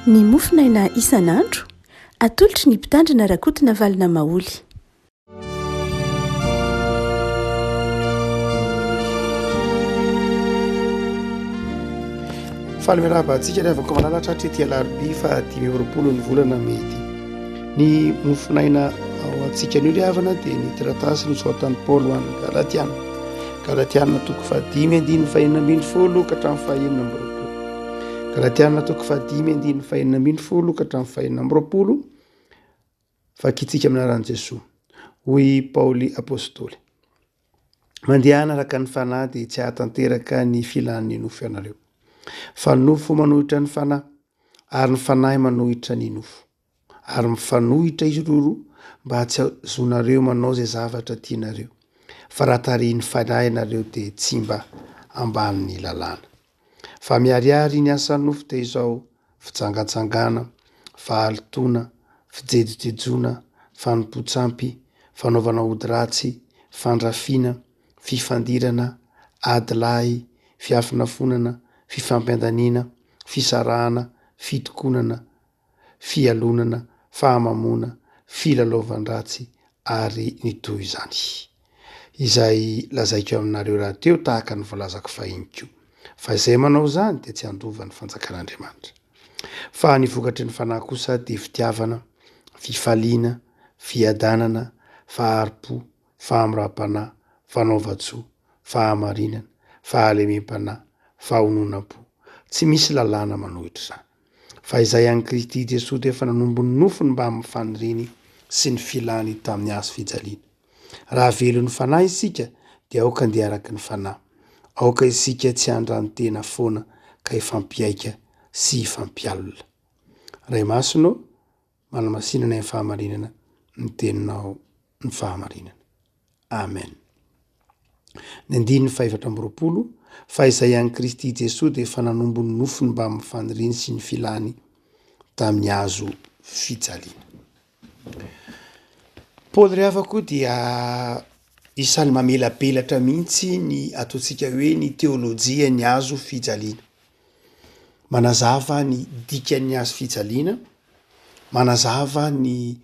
ny mofinaina isan'andro atolotry ny mpitandrina rakotina valina maoly. Falmiraba-tsika rehavako malalatra hatrety alarobia fa 20 ny volana mety. Ny mofinaina ao antsika ny havana dia ny taratasy ny soatan'ny Paoly ho an'ny Galatiana. Galatiana toko 5:4 ka hatramin'ny 5:20. Galatiana toko 5:4 ka hatramin'ny 5:20. Fakitsika aminaran'i Jesosy. Hoy Paoly apôstôly: mandehana araka ny fanahy dia tsy ahatanteraka ny filan'ny nofo ianareo. Fa ny nofo manohitra ny fanahy, ary ny fanahy manohitra ny nofo. Ary mifanohitra izy roa mba tsy azonareo manao izay zavatra tianareo. Fa raha tarihin'ny fanahy ianareo dia tsy mba ambanin'ny lalàna. Fa miharihary ny asan'ny nofo dia izao: fitsangatsangana, fahalitoana, fijejojejoana, fanompontsampy, fanaovana ody ratsy, fandrafiana, fifandirana, adilahy, fiafinafonana, fifampiandaniana, fisarahana, fitokonana, fialonana, fahamamona, filalaovan-dratsy ary ny toy izany. Izay lazaiko aminareo raha teo tahaka ny voalazako fahiny koa. Fa izay manao izany dia tsy handova ny fanjakan'Andriamanitra. Fa ny vokatry ny fanahy kosa dia fitiavana, fifaliana, fiadanana, faharim-po, fahamoram-panahy, fanaova-tsoa, fahamarinana, fahalemem-panahy, fahononam-po. Tsy misy lalàna manohitra izany. Fa izay ihany Kristy Jesosy dia efa nanombo ny nofony mba amin'ny faniriany sy ny filany tamin'ny hazo fijaliana. Raha velon'ny fanahy isika dia aoka andeha araka ny fanahy. Aoka isika tsy handrany tena foana ka ifampiaika sy ifampialina. Ray masonao, manamasinana ny fahamarinana, ny teninao ny fahamarinana. Amen. Ny 4:20. Fa izay ihany Kristy Jesosy dia efa nanombo ny nofony mba amin'ny faniriany sy ny filany tamin'ny hazo fijaliana. Paoly rehavako dia isany mamelapelatra mihitsy ny ataontsika hoe ny teolojia ny hazo fijaliana. Manazava ny dikan'ny hazo fijaliana, manazava ny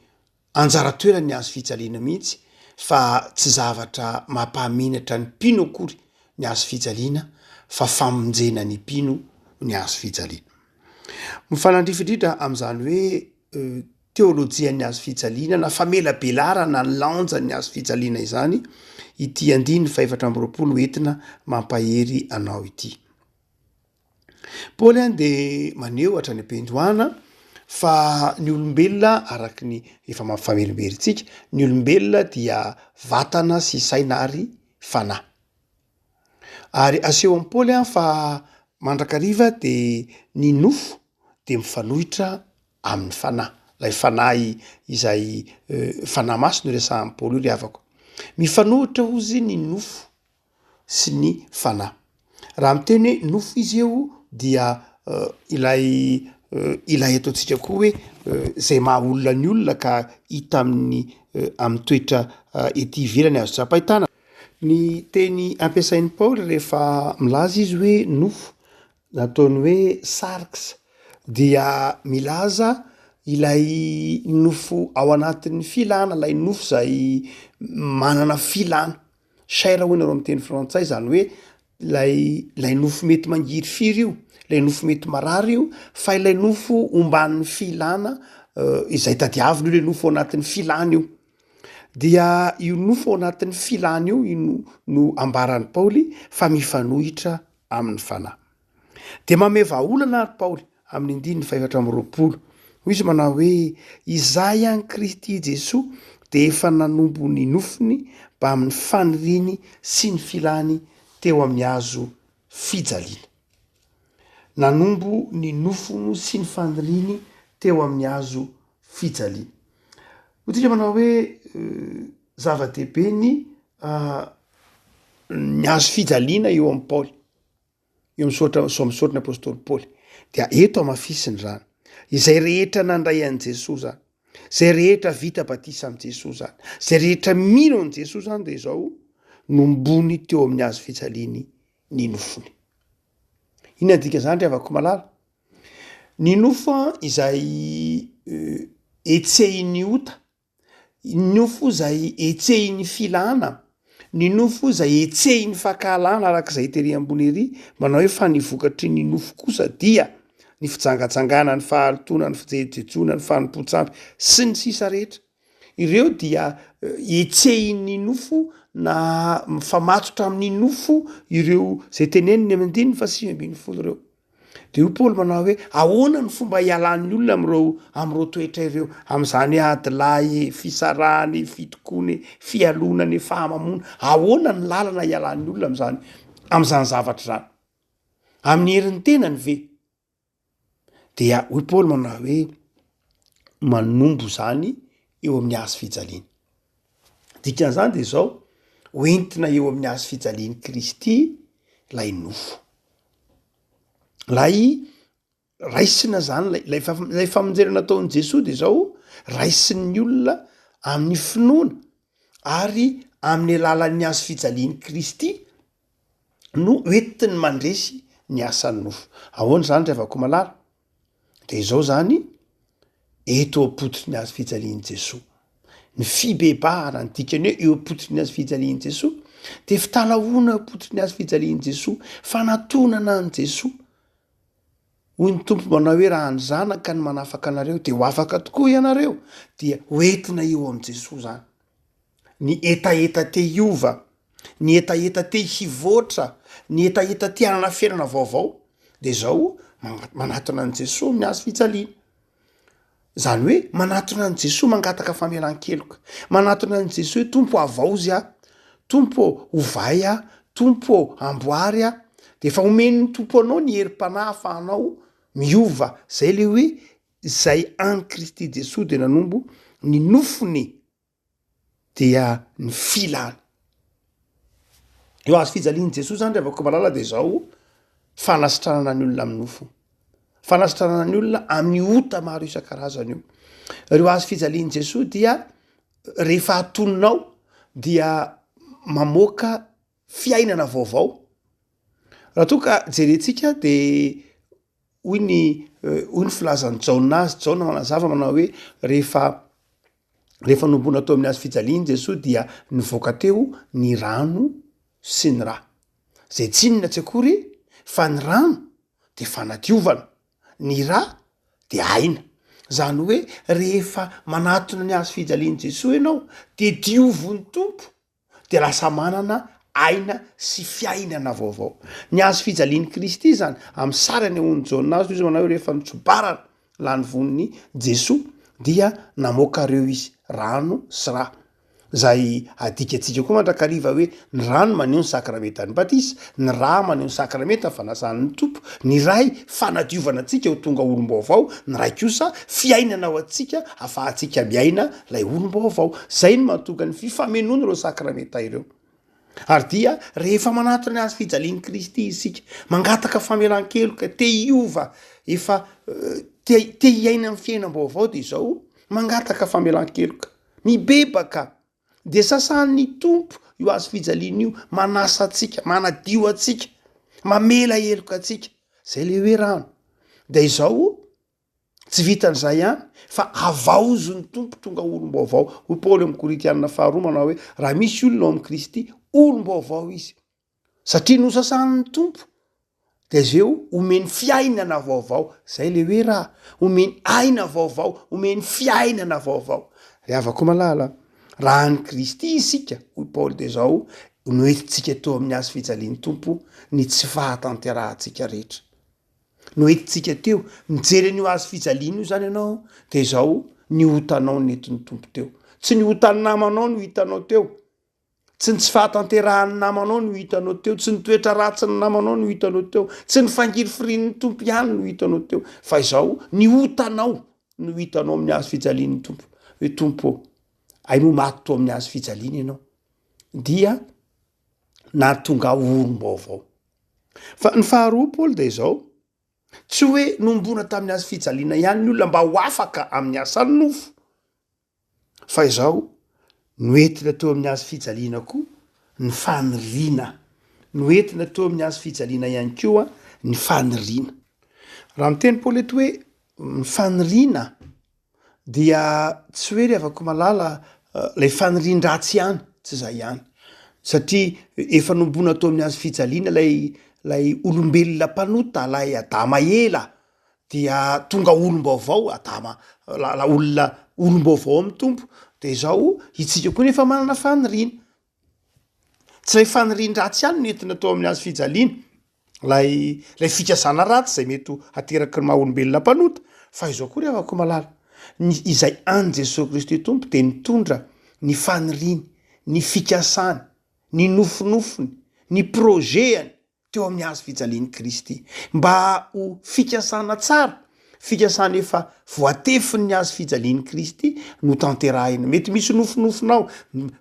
anjara toeran'ny hazo fijaliana mihitsy, fa tsy zavatra mampaminatra ny mpino akory ny hazo fijaliana, fa famonjena ny mpino ny hazo fijaliana. Mifanandrifindrindra amin'izany hoe teolojian'ny hazo fijaliana na famelabelarana ny lanjan'ny hazo fijaliana izany, ity 5:20 entina mampahery anao ity. Paoly any dia maneho hatrany am-piandohana fa ny olombelona araky ny efa mampifamerimberitsika, ny olombelona dia vatana sy saina ary fanahy. Ary aseho amin'ny Paoly fa mandrakariva dia ny nofo dia mifanohitra amin'ny fanahy. Ilay fanahy izay fanahy maso no resahan'ny Paoly io rehavako. Mifanohitra ozy ny nofo sy ny fanahy. Raha miteny hoe nofo izy eo dia ilay ataontsika koa hoe izay maha olona ny olona ka hita amin'ny toetra ety ivelany azo tsapaitana. Ny teny ampiasain'ny Paoly rehefa milaza izy hoe nofo, nataony hoe sarx, dia milaza ilay nofo ao anatin'ny filana, ilay nofo izay manana filana. Chair hoy nareo amin'ny teny frantsay, izany hoe ilay nofo mety mangiry firy io, ilay nofo mety marary io, fa ilay nofo omban'ny filana izay tadiavina io, ilay nofo ao anatin'ny filana io. Dia io nofo ao anatin'ny filana io no ambaran'ny Paoly fa mifanohitra amin'ny fanahy. Dia mamevaolana ary Paoly amin'ny 5:20. Hoy izy manao hoe izay ihany Kristy Jesosy dia efa nanombo ny nofony mba amin'ny faniriany sy ny filany teo amin'ny hazo fijaliana. Nanombo ny nofony sy ny faniriany teo amin'ny hazo fijaliana. Hoy manao hoe zava-dehibe ny hazo fijaliana eo amin'ny Paoly, eo amin'ny apôstôly Paoly. Dia eto amafisiny zany, izay rehetra nandray an'i Jesosy zany, izay rehetra vita batisa amin'i Jesosy zany, izay rehetra mino an'i Jesosy zany dia izao nombony teo amin'ny hazo fijaliany ny nofony. Inona dika zany rehavako malala? ny nofo izay etsehiny ota, ny nofo izay etsehiny filana, ny nofo izay etsehiny fakalana arak'izay tery ambony ery manao hoe fa nivokatry ny nofo kosa dia ny fijangatsangana, ny fahalotona, ny fijejoejona, ny fanompontsampy sy ny sisa rehetra. Ireo dia etsehiny nofo na mifamatotra amin'ny nofo ireo zay teneniny amindiny fa 5:10 ireo. De io Paoly manao hoe ahoana ny fomba ialan'ny olona am'reo toetra ireo, am'izany hoe adilahy, fisarany, fitokony, fialonany, fahamamona, ahoana ny lalana ialan'ny olona am'zany zavatra zany. Amin'ny herin'ny tenany ve? Dia hoy Paoly manao hoe manombo zany eo amin'ny azo fijaliana. Dikan'izany de zao hoentina eo amin'ny azo fijalian'i Kristy lay nofo. Lay raisina zany lay famonjena nataon'i Jesosy de zao raisin'ny olona amin'ny finoana ary amin'ny alalan'ny azo fijalian'i Kristy no entiny mandresy ny asan'ny nofo. Ahoana zany revako malara? De zao zany eto ampototry ny azo fijalian'i Jesosy. Ny fibebahana ny dikany hoe eo ampototry ny azo fijalian'i Jesosy, de fitalahoana ampototry ny azo fijalian'i Jesosy, fanatonana an' Jesosy. Hoy ny tompo manao hoe raha ny zanaka ny manafaka anareo de ho afaka tokoa ianareo, dia hoentina eo am' Jesosy zany. Ny etaeta te hiova, ny etaeta te hivoatra, ny etaeta te hanana fiainana vaovao, de zao manatona an' Jesosy amin'ny azo fijaliana. Zany hoe manatona an' Jesosy mangataka famelan-keloka, manatona an' Jesosy hoe tompo avaozy aho, tompo ovay aho, tompo amboary aho, de fa omen'ny tompo anao ny herim-panahy ahafahanao miova. Zay le hoe zay an Kristy Jesosy de nanombo ny nofony dia ny filany. Eo azo fijalian'i Jesosy zany revako malala de zao fanasitranana ny olona amin'ny nofo, fanasitranana ny olona amin'ny ota maro isan-karazany io. Reo azo fijalian'i Jesosy dia rehefa atononao dia mamoaka fiainana vaovao. Raha toa ka jerentsika de hoy ny filazan'ny Jaona azy, Jaona manazava manao hoe rehefa nombona tao amin'ny azo fijalian'i Jesosy dia nivoaka teo ny rano sy ny rà. Zay tsinona tsy akory fa ny rano de fanadiovana, ny rà de aina. Zany hoe rehefa manatona ny azo fijalian'i Jesosy ianao de diovon'ny tompo de lasa manana aina sy fiainana vaovao. Ny azo fijalian'i Kristy zany amin'ny sarany hony Jaona azy izy manao hoe rehefa nitsobarana lany von'ny Jesosy dia namoaka reo izy rano sy rà. Zay adikatsika koa mandrakariva hoe ny rano maneho ny sakramentan'ny batisa, ny rà maneho ny sakramentan'ny fanasan'ny tompo, ny ray fanadiovana antsika ho tonga olom-baovao, ny ray kosa fiainana ao antsika afahantsika miaina lay olom-baovao. Zay ny mahatonga ny fifamenoana ireo sakramenta ireo. Ary dia rehefa manatona ny azo fijalian'i Kristy isika, mangataka famelan-keloka, te hiova, efa te hiaina amin'ny fiainam-baovao de zao mangataka famelan-keloka, mibebaka. De sasan'ny tompo io azo fijaliana io manasa atsika, manadio atsika, mamela heloka atsika. Zay le hoe rano. De izao tsy vitan'izay ihany fa avaozon'ny tompo tonga olom-baovao. Hoy Paoly amin'ny Korintianina 2 manao hoe raha misy olona ao amin'ny Kristy, olom-baovao izy. Satria nosasan'ny tompo de zeo omeny fiainana vaovao. Zay le hoe raha omeny aina vaovao, omeny fiainana vaovao. Rehavako malala, raha ny Kristy isika, hoy Paoly de zao noentintsika teo amin'ny azo fijalian'ny tompo ny tsy fahatanterahantsika rehetra. Noentintsika teo mijery an'io azo fijaliana io zany ianao de zao ny hotanao nentin'ny tompo teo. Tsy ny hotan'ny namanao no hitanao teo, tsy ny tsy fahatanterahan'ny namanao no hitanao teo, tsy ny toetra ratsin'ny namanao no hitanao teo, tsy ny fangirifirian'ny tompo ihany no hitanao teo, fa izao ny hotanao no hitanao amin'ny azo fijalian'ny tompo. Hoe tompo, ay mo maty to amin'ny azo fijaliana ianao, dia nahatonga olom-baovao. Fa ny faharoa Paoly de zao, tsy hoe nombona tamin'ny azo fijaliana ihany ny olona mba ho afaka amin'ny asan'ny nofo, fa izao noentina teo amin'ny azo fijaliana koa ny faniriana, noentina teo amin'ny azo fijaliana ihany koa ny faniriana. raha miteny Paoly eto hoe mifaniriana dia tsy hoe ry avako malala lay fanirian-dratsy ihany tsy zay ihany satria efa nombona atao amin'ny azy fijaliana lay olombelona mpanota lay adama ela dia tonga olom-baovao adama la olona olom-baovao amin'ny tompo de zao itsika koa nefa manana faniriana tsy lay fanirian-dratsy ihany nentina atao amin'ny azy fijaliana lay fikasana ratsy zay mety ateraky ny maha olombelona mpanota fa izao koa ry avako malala izay any Jesosy Kristy tompo de nitondra ny faniriany ny fikasany ny nofinofiny ny projetany teo amin'ny azy fijaliany Kristy mba ho fikasana tsara fikasana efa voatefiny ny azy fijaliany Kristy no tanterahina mety misy nofinofinao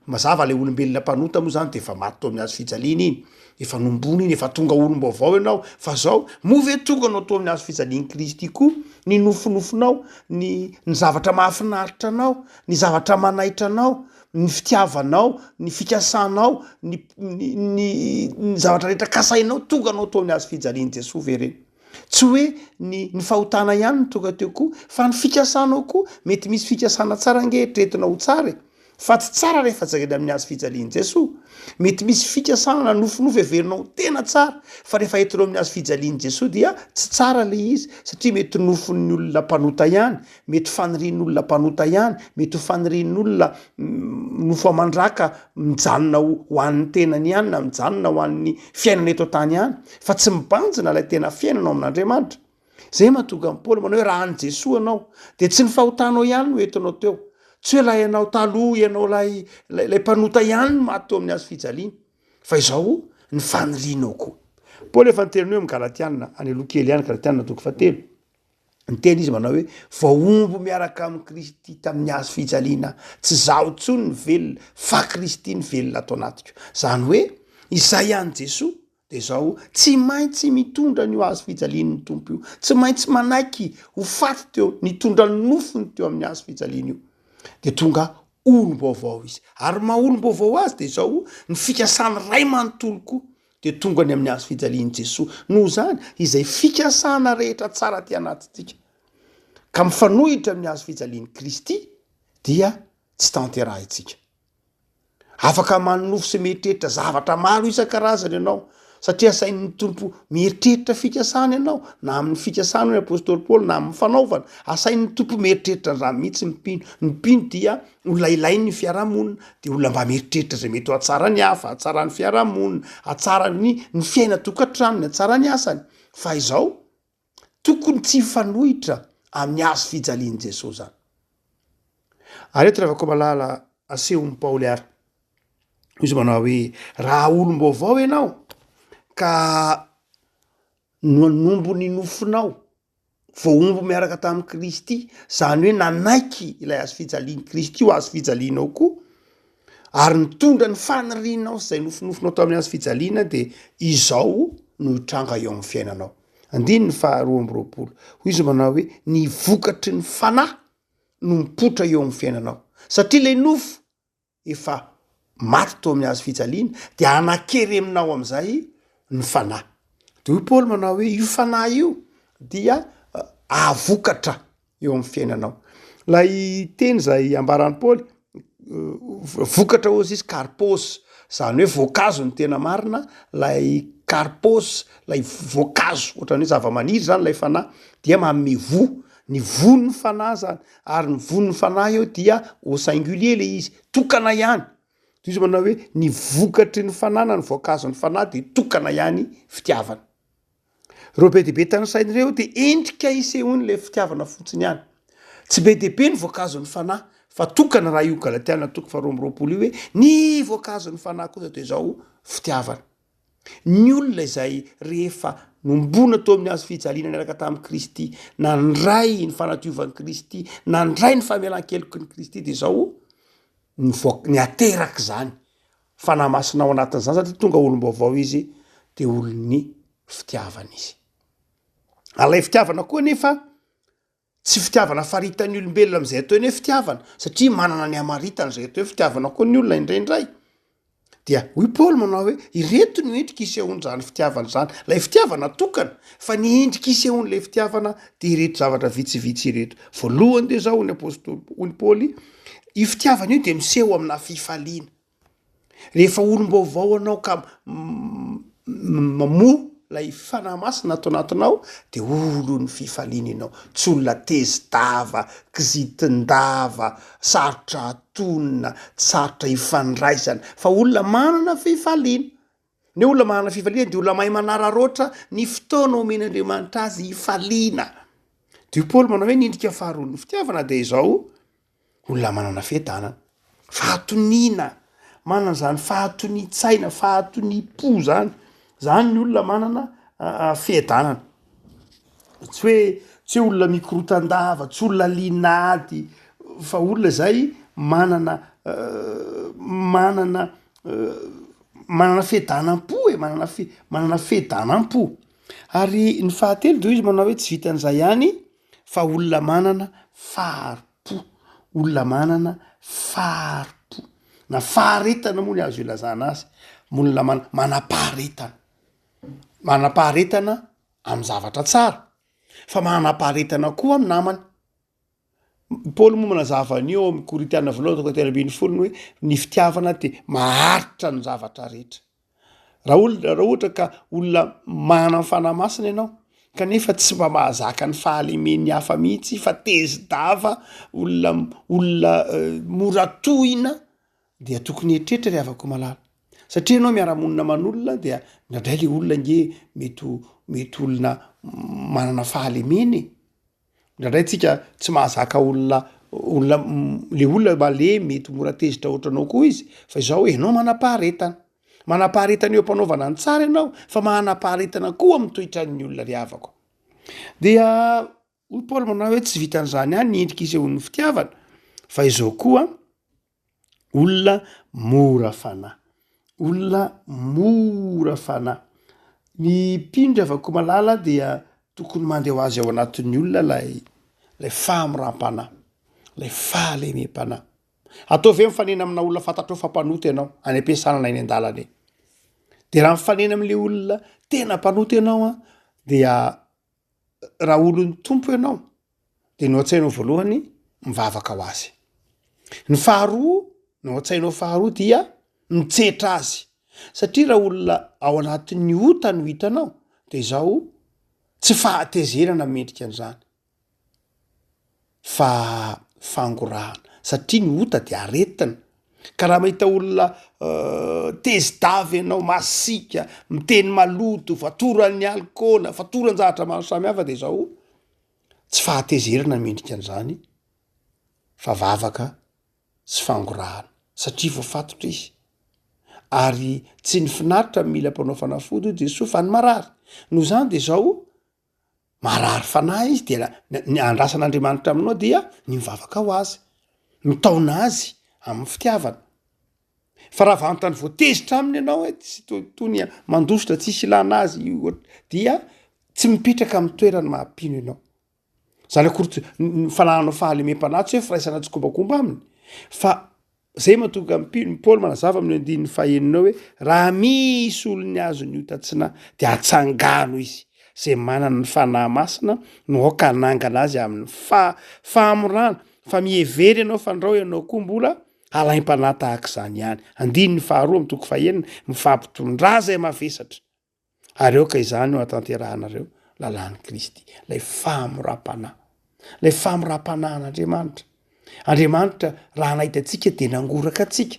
mazava lay olombelona mpanota moa zany de efa maty teo amin'ny azy fijaliana iny efa nombony iny efa tonga olom-baovao ianao fa zao move tonga anao teo amin'ny azy fijaliany Kristy koa ny nofinofinao ny zavatra mahafinaritra anao ny zavatra manaitra anao ny fitiavanao ny fikasanao ny zavatra rehetra kasainao tonga anao teo amin'ny azy fijaliany Jesosy ve reny tsy hoe ny fahotana ihany ny tonga teo koa fa ny fikasanao koa mety misy fikasana tsara ngehetretina ho tsara fa tsy tsara rehefa jagany amin'ny azy fijaliany Jesosy mety misy fikasana nofinofy everinao tena tsara fa rehefa entinao amin'ny azy fijaliany Jesosy dia tsy tsara le izy satria mety nofin'ny olona mpanota ihany mety fanirian'olona mpanota ihany mety ho fanirian'olona nofo amandraka mijanona ho an'ny tenany ihany na mijanona ho an'ny fiainana eto tany ihany fa tsy mibanjina lay tena fiainanao amin'Andriamanitra zay mahatonga amin'ny Paoly manao hoe raha any Jesosy anao de tsy ny fahotanao ihany no entinao teo tsy hoe lay ianao taloha ianao lay mpanota ihany no maty teo amin'ny azy fijaliana fa izao ny fanirianao koa Paoly efa niteriny hoe Galatiana any Lokely ihany Galatiana 3 ny teny izy manao hoe vaombo miaraka amin'ny Kristy tamin'ny azy fijaliana tsy zaho tsony ny velona fa Kristy ny velona ato anatiko zany hoe izay ihany Jesosy de zao tsy maintsy mitondra ny azy fijaliany ny tompo io tsy maintsy manaiky ho faty teo nitondra ny nofiny teo amin'ny azy fijaliana io de tonga olom-baovao izy ary maha olom-baovao azy de zao ny fikasana ray manontolo koa de tonga ny amin'ny azy fijaliany Jesosy noho zany izay fikasana rehetra tsara ty anatintsika ka mifanohitra amin'ny azy fijaliany Kristy dia tsy tanterahintsika afaka manonofo sy mieritreritra zavatra maro isan-karazany ianao satria asain'ny tompo mieritreritra fikasana ianao na amin'ny fikasana ny apôstôly Paoly na amin'ny fanaovana asain'ny tompo mieritreritra raha mihitsy ny mpino dia olona ilainy ny fiarahamonina de olona mba mieritreritra zay mety ho atsara ny hafa atsara ny fiarahamonina atsara ny fiaina tokantranony atsara ny asany fa izao tokony tsy fanohitra amin'ny azy fijaliany Jesosy zany ary eto rehefa koa malala asehon'ny Paoly ary izy manao hoe raha olom-baovao ianao ka nombo ny nofinao voombo miaraka tamin'ny Kristy zany hoe nanaiky ilay azy fijaliany Kristy io azy fijalianao koa ary nitondra ny fanirianao zay nofinofinao tao amin'ny azy fijaliana de izao no hitranga eo amin'ny fiainanao andiny ny 2 hoy izy manao hoe ny vokatry ny fanahy no mipotra eo amin'ny fiainanao satria lay nofo efa maty tao amin'ny azy fijaliana de anakereminao amin'izay ny fanahy de hoy Paoly manao hoe io fanahy io dia avokatra eo amin'ny fiainanao lay teny zay ambarany Paoly vokatra ozy izy karpos zany hoe voankazo ny tena marina lay karpos lay voankazo ohatran'ny hoe zava-maniry zany lay fanahy dia manome ny von'ny fanahy zany ary ny von'ny fanahy eo dia au singulier le izy tokana ihany izy manao hoe ny vokatry ny fanahy na ny voankazo ny fanahy de tokana ihany fitiavana reo be dehibe tanysainy reo de endrika isehony le fitiavana fotsiny ihany tsy be dehibe ny voankazo ny fanahy fa tokana raha io Galatiana 2:20 io hoe ny voankazo ny fanahy kosa de zao fitiavana ny olona izay rehefa nombona tao amin'ny azy fijaliana niaraka tamin'ny Kristy nandray ny fanadiovan'ny Kristy nandray ny famelan-keloko ny Kristy de zao ny ateraky zany fanamasinao anatin'izany satria tonga olom-baovao izy de olon'ny fitiavana izy alay fitiavana koa nefa tsy fitiavana faritan'ny olombelona am'izay atao hoe fitiavana satria manana ny amaritany zay atao hoe fitiavana koa ny olona indraindray dia hoy paoly manao hoe ireto ny endrika isehoany zany fitiavana zany lay fitiavana tokana fa ny endrika isehoan'lay fitiavana de ireto zavatra vitsivitsy ireto voalohany de zao ny apôstôly ony paoly i fitiavana io de miseho amina fifaliana rehefa olom-baovao anao ka mamo lay fanahy masina ato anatinao de olo ny fifaliana ianao tsy olona tezi-dava kizitindava sarotra atonina sarotra ifandraisana fa olona manana fifaliana ny olona manana fifaliana de olona mahay manararoatra ny fotoana omen'Andriamanitra azy ifaliana de paoly manao hoe nindrika faharoa ny fitiavana de izao olona manana fiadanana fahatoniana manana zany fahatoni-tsaina fahatoni-po zany ny olona manana fiadanana tsy hoe olona mikorotan-dava tsy olona linady fa olona zay manana fiadanam-po manana fiadanam-po ary ny fahatelo de izy manao hoe tsy vitan'izay ihany fa olona manana faharo-po olona manana faharo-po na faharetana moa ny azo ilazana azy olona manam-paharetana amin'ny zavatra tsara fa manam-paharetana koa amin'ny namany paoly moa manazavany eo amin'ny Korintana voalohany toko telo ambin'ny folo hoe ny fitiavana de maharitra ny zavatra rehetra raha ohatra ka olona manana fanahy masina ianao kanefa tsy mba mahazaka ny fahalemeny hafa mihitsy fa tezi-dava olona moratohina dia tokony etretra ry havako malala satria ianao miara-monina aman'olona dia nadray le olona nge mety olona manana fahalemeny ndradray tsika tsy mahazaka olona le olona male mety mora tezitra ohatranao koa izy fa izao enao manam-paharetana eo ampanaovana ny tsara ianao fa manam-paharetana koa amin'ny toetran'ny olona ry havako dia hoy paoly manao hoe tsy vitan'izany ihany ny endrika isehoan'ny fitiavana fa izao koa olona mora fanahy ny mpindra avako malala dia tokony mandeha ho azy ao anatin'ny olona lay fahamoram-panahy lay fahalemem-panahy ataovy mifanena amina olona fantatrao fampanoty ianao any am-piasana eny an-dalana de raha mifanena am'le olona tena mpanoty ianao dia raha olon'ny tompo ianao de no an-tsainao voalohany mivavaka ho azy ny faharoa no an-tsainao faharoa dia mitsetra azy satria raha olona ao anatin'ny ota no hitanao de izao tsy fahatezerana mendrika an'izany fa fangorahana satria ny ota de aretina ka raha mahita olona tezi-davy ianao masika miteny maloto fatoran'ny alkôla fatoran'ny zavatra maro samihafa de izao tsy fahatezerana mendrika an'izany fa vavaka sy fangorahana satria voafatotra izy ary tsy ny finaritra mila mpanao fanafody de soa fa ny marary no zany de zao marary fanahy izy de ny andrasan'Andriamanitra aminao dia ny mivavaka ho azy mitaona azy amin'ny fitiavana fa raha vantany voatezitra aminy ianao tsy tony mandositra tsisy ilana azy dia tsy mipetraka amin'ny toerany mahampino ianao zany akory fananao fahalemem-panahy tsy hoe firaisana tsikobakomba aminy fa zay matonga mpino paoly manazava amin'ny andin'ny faheninao hoe raha misy olony azo ny otatsina de atsangano izy zay manana ny fanahy masina no aoka anangana azy amin'ny fahamorana fa mihevery ianao fandrao ianao koa mbola alaim-panahy tahaka izany ihany andin'ny faharoa amin'ny toko fahenina mifampitondra zay mavesatra ary eo ka izany ho atanterahanareo lalàn'i Kristy lay fahamoram-panahy Andriamanitra raha nahita atsika de nangoraka atsika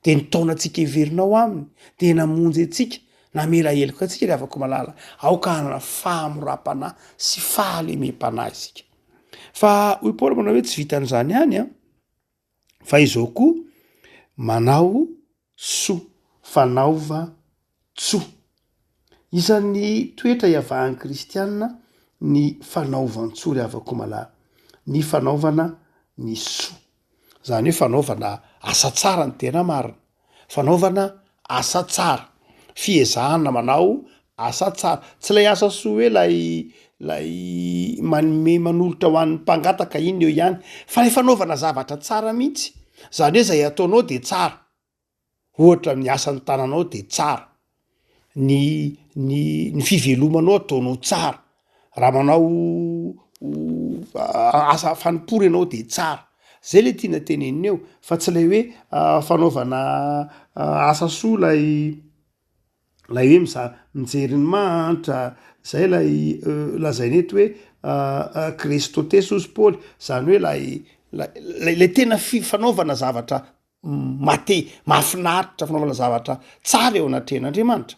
de nitaona atsika heverinao aminy de namonjy atsika namela heloko atsika ry havako malala aoka hanana fahamoram-panahy sy fahalemem-panahy isika fa hoy paoly manao hoe tsy vitan'izany ihany fa izao koa manao soa fanaova tsoa isan'ny toetra iavahan'ny kristianina ny fanaovan-tsoa ry havako malala ny fanaovana ny soa zany hoe fanaovana asa tsara ny tena marina fanaovana asa tsara fiezahana manao asa tsara tsy lay asa soa hoe lay manome manolotra ho an'ny mpangataka iny eo ihany fa lay fanaovana zavatra tsara mihitsy zany hoe zay ataonao de tsara ohatra ny asan'ny tananao de tsara, ny fivelomanao ataonao tsara, raha manao asa fanimpory ianao de tsara. Zay le tiana tenenina eo fa tsy lay hoe fanaovana asa soa lay hoe mijery ny manitra, zay lay lazainy eto hoe Kristote sosy Paoly, zany hoe lay tena fanaovana zavatra mahafinaritra, fanaovana zavatra tsara eo anatrehan'Andriamanitra.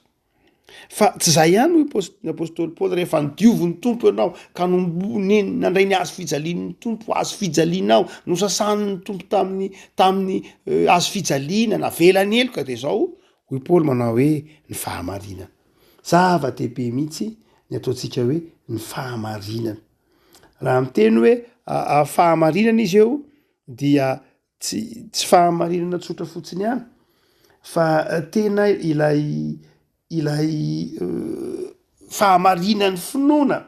Fa tsy zay ihany hoe apôstôly Paoly rehefa nidiovy ny tompo ianao ka nandray ny azo fijalian'ny tompo, azo fijalianao, nosasan'ny tompo tamin'ny azo fijaliana, navelany eloka de zao hoy Paoly manao hoe ny fahamarinana. Zava-dehibe mihitsy ny ataontsika hoe ny fahamarinana. Raha miteny hoe fahamarinana izy eo dia tsy fahamarinana tsotra fotsiny ihany, fa tena ilay fahamarinan'ny finoana,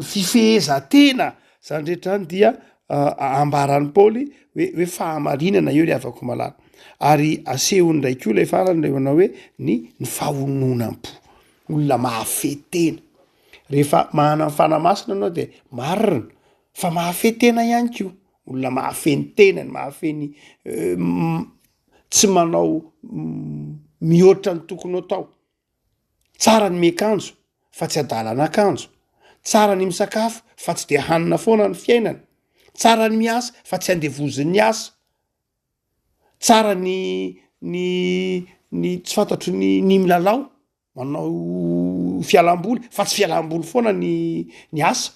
fifehezan-tena, zany rehetrany dia ambaran'ny Paoly hoe fahamarinana io le afaka malala. Ary asehony ndray koa lay farany le manao hoe ny fahononam-po, olona mahafetena. Rehefa mahana fanamasina anao de marina, fa mahafetena ihany koa, olona mahafeny tenany, mahafeny tsy manao mihoatra ny tokony atao. Tsara ny miakanjo fa tsy adalana akanjo, tsara ny misakafo fa tsy de hanina foana ny fiainana, tsara ny miasa fa tsy andevoziny asa, tsara ny tsy fantatro ny milalao, manao fialamboly fa tsy fialamboly foana ny asa,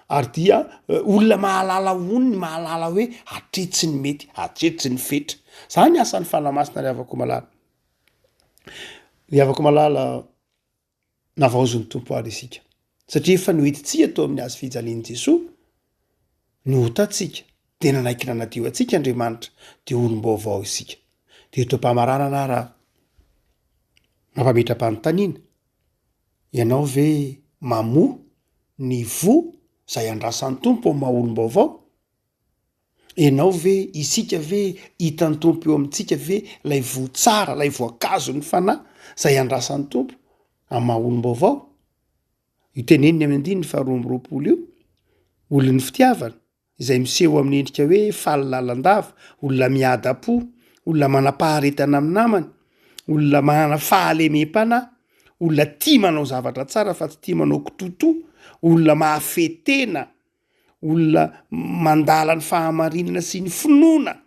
ary dia olona mahalala onony, mahalala hoe hatretsy ny mety, hatretsy ny fetra. Zany asan'ny fanamasina ry havako malala navaozon'ny tompo ary isika, satria efa nohititsika tao amin'ny azo fijalian'i Jesosy, nohotatsika de nanaiky nanadio atsika Andriamanitra de olom-baovao isika. De toam-pamaranana raha mampametra-panontaniana, ianao ve mamoa ny vo zay andrasan'ny tompo amin'ny maha olom-baovao? Ianao ve, isika ve hitan'ny tompo eo amintsika ve lay vo tsara, lay voankazo ny fanahy zay andrasan'ny tompo amin'ny maha olom-baovao? Io teneniny amin'ny andiny 2:20 io, olon'ny fitiavana izay miseho amin'ny endrika hoe faly lalandava, olona miada-po, olona manam-paharetana amin'ny namany, olona manana fahalemem-panahy, olona tia manao zavatra tsara fa tsy tia manao kitoto, olona mahafetena, olona mandala ny fahamarinana sy ny finoana,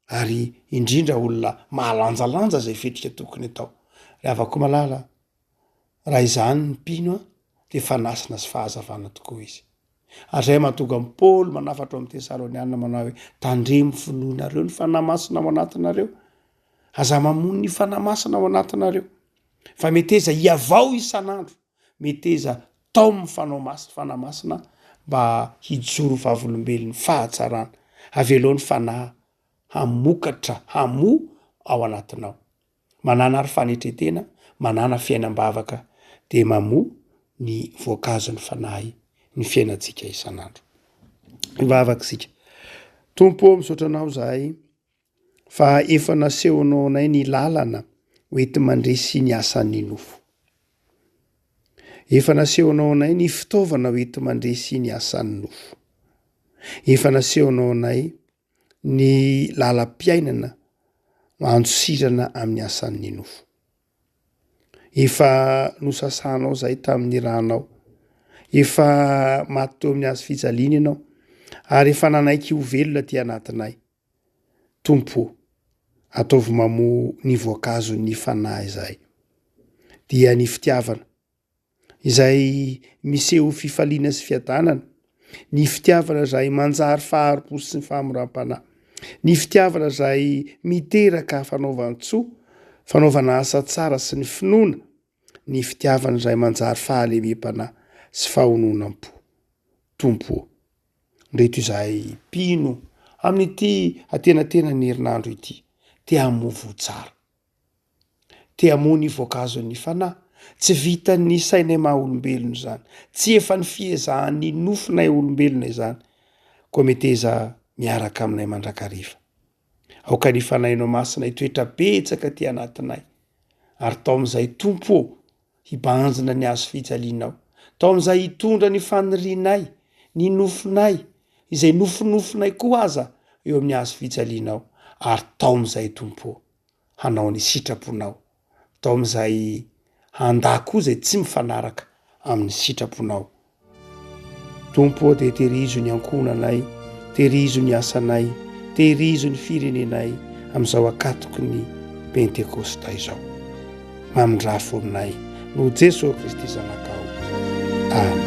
ary indrindra olona mahalanjalanja zay fetrika tokony atao. Havako malala, raha izany ny mpino de fanasina sy fahazavana tokoa izy. Ary zay mahatonga amin'ny Paoly manafatra amin'ny Tesaloniana manao hoe tandremo finoanareo ny fanamasina ao anatinareo, aza mamono ny fanamasina ao anatinareo, fa meteza hiavao isan'andro, meteza tao amin'ny fanamasina mba hijoro vavolombelon'ny fahatsarana, aveloan'ny fanahy hamokatra, hamo ao anatinao, manana ary fanetretena, manana fiainam-bavaka, de mamo ny voankazo ny fanahy ny fiainantsika isan'andro. Mivavaka sika. Tompo misaotra anao zahay fa efa nasehonao anay ny lalana hoety mandresy ny asan'ny nofo. Efa nasehonao anay ny fitaovana hoety mandresy ny asan'ny nofo. Efa nasehonao anay ny lalam-piainana andosirana amin'ny asan'ny nofo. Efa nosasanao zay tamin'ny ranao, efa maty teo amin'ny azo fijaliana ianao, ary efa nanaiky ho velona ty anatinay. Tompo, ataovy mamo ny voankazo ny fanahy izay, dia ny fitiavana izay miseho fifaliana sy fiadanana, ny fitiavana izay manjary faharom-po sy ny fahamoram-panahy, ny fitiavana izay miteraka fanaovan-tsoa, fanaovana asa tsara sy ny finoana, ny fitiavana izay manjary fahalemem-panahy sy fahononam-po. Tompo, reto izay mpino amin'ity atenatena ny herinandro ity, te hamovo tsara, te hamoa ny voankazo ny fanahy, tsy vitan'ny sainay maha olombelona zany, tsy efa ny fiezahan'ny nofonay olombelona izany, koa meteza miaraka aminay mandrakariva. aoka ny fanahinao masina itoetra betsaka ty anatinay ary tao amin'izay tompo ô hibanjina ny azo fijalianao tao amin'izay hitondra ny fanirinay ny nofinay izay nofonofinay koa aza eo amin'ny azo fijalianao ary tao amin'izay tompo hanao ny sitraponao tao amin'izay handa koa zay tsy mifanaraka amin'ny sitraponao tompo dia tehirizo ny ankonanay tehirizo ny asanay tehirizo ny firenenay amin'izao akatoko ny pentekosta izao mamindrafo aminay no Jesosy Kristy zanakao. Amen.